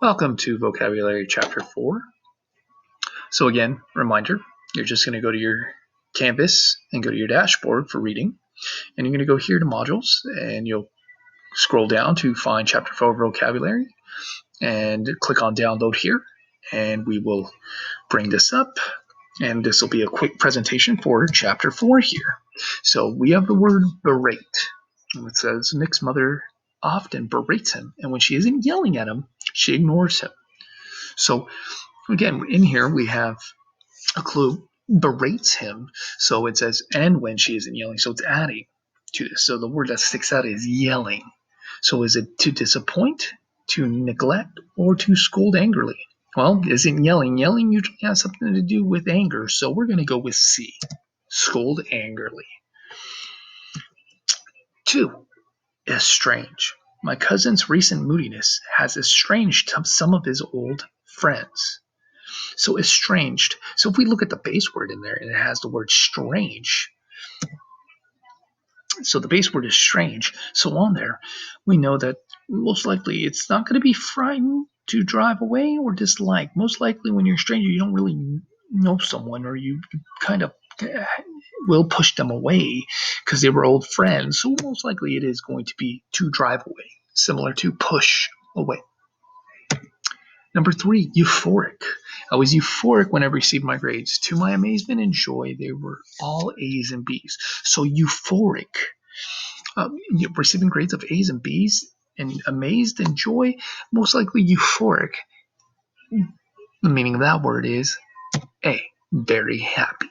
Welcome to Vocabulary Chapter 4. So again, reminder, you're just going to go to your Canvas and go to your dashboard for reading. And you're going to go here to Modules, and you'll scroll down to find Chapter 4 Vocabulary, and click on Download here. And we will bring this up, and this will be a quick presentation for Chapter 4 here. So we have the word berate. And it says Nick's mother often berates him, and when she isn't yelling at him, she ignores him. So again, in here we have a clue, berates him. So it says, and when she isn't yelling. So it's adding to this. So the word that sticks out is yelling. So is it to disappoint, to neglect, or to scold angrily? Well, isn't yelling. Yelling usually has something to do with anger. So we're going to go with C, scold angrily. 2. Estrange. My cousin's recent moodiness has estranged some of his old friends. So estranged. So if we look at the base word in there, and it has the word strange. So the base word is strange. So on there, we know that most likely it's not going to be frightened to drive away or dislike. Most likely when you're a stranger, you don't really know someone, or you kind of will push them away because they were old friends. So most likely it is going to be to drive away, similar to push away. Number 3, euphoric. I was euphoric when I received my grades. To my amazement and joy, they were all A's and B's. So euphoric, receiving grades of A's and B's, and amazed and joy, most likely euphoric. The meaning of that word is A, very happy.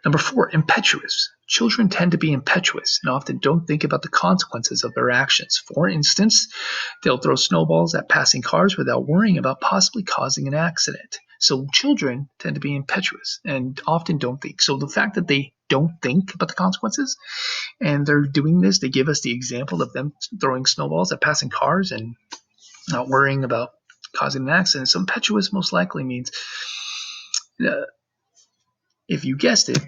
Number 4, impetuous. Children tend to be impetuous and often don't think about the consequences of their actions. For instance, they'll throw snowballs at passing cars without worrying about possibly causing an accident. So children tend to be impetuous and often don't think. So the fact that they don't think about the consequences and they're doing this, they give us the example of them throwing snowballs at passing cars and not worrying about causing an accident. So impetuous most likely means, if you guessed it,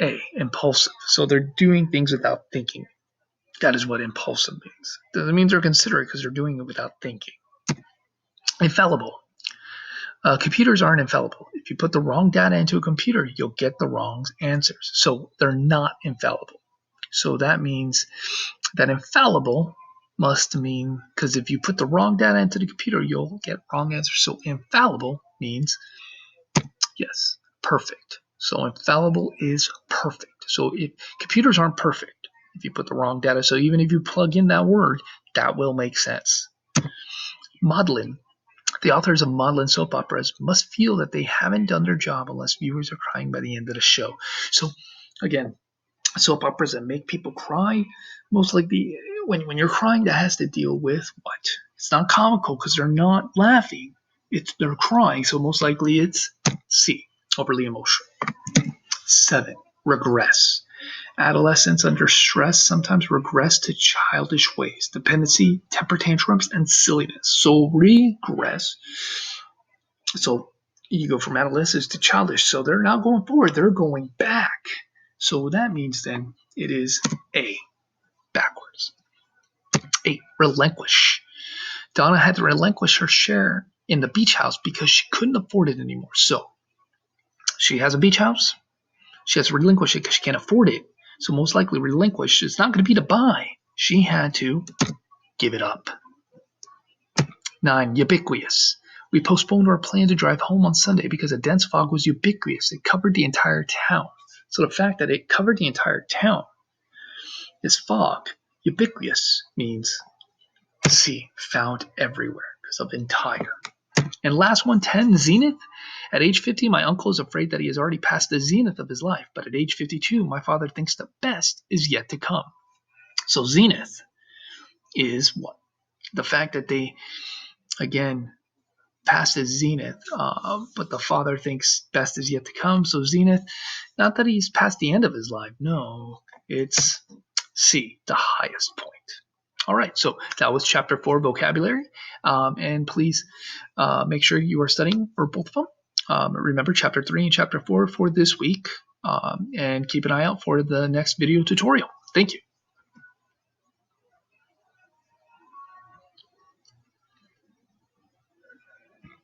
A, impulsive. So they're doing things without thinking. That is what impulsive means. Doesn't mean they're considerate because they're doing it without thinking. Infallible. Computers aren't infallible. If you put the wrong data into a computer, you'll get the wrong answers. So they're not infallible. So that means that infallible must mean, because if you put the wrong data into the computer, you'll get wrong answers. So infallible means, yes, perfect. So infallible is perfect. So if computers aren't perfect, if you put the wrong data, so even if you plug in that word, that will make sense. Madlyn. The authors of maudlin soap operas must feel that they haven't done their job unless viewers are crying by the end of the show. So again, soap operas that make people cry, most likely when you're crying, that has to deal with what? It's not comical because they're not laughing. They're crying, so most likely it's C, overly emotional. 7, regress. Adolescents under stress sometimes regress to childish ways, dependency, temper tantrums, and silliness. So regress. So you go from adolescents to childish. So they're not going forward, they're going back. So that means then it is A, backwards. 8, relinquish. Donna had to relinquish her share in the beach house because she couldn't afford it anymore. So she has a beach house. She has to relinquish it because she can't afford it. So most likely relinquish. It's not going to be to buy. She had to give it up. 9, ubiquitous. We postponed our plan to drive home on Sunday because a dense fog was ubiquitous. It covered the entire town. So the fact that it covered the entire town, this fog, ubiquitous, means C, found everywhere because of entire. And last one, 10, zenith. At age 50, my uncle is afraid that he has already passed the zenith of his life. But at age 52, my father thinks the best is yet to come. So zenith is what? The fact that they, again, passed his zenith, but the father thinks best is yet to come. So zenith, not that he's past the end of his life. No, it's C, the highest point. All right, so that was Chapter 4 vocabulary, and please make sure you are studying for both of them. Remember Chapter 3 and Chapter 4 for this week, and keep an eye out for the next video tutorial. Thank you.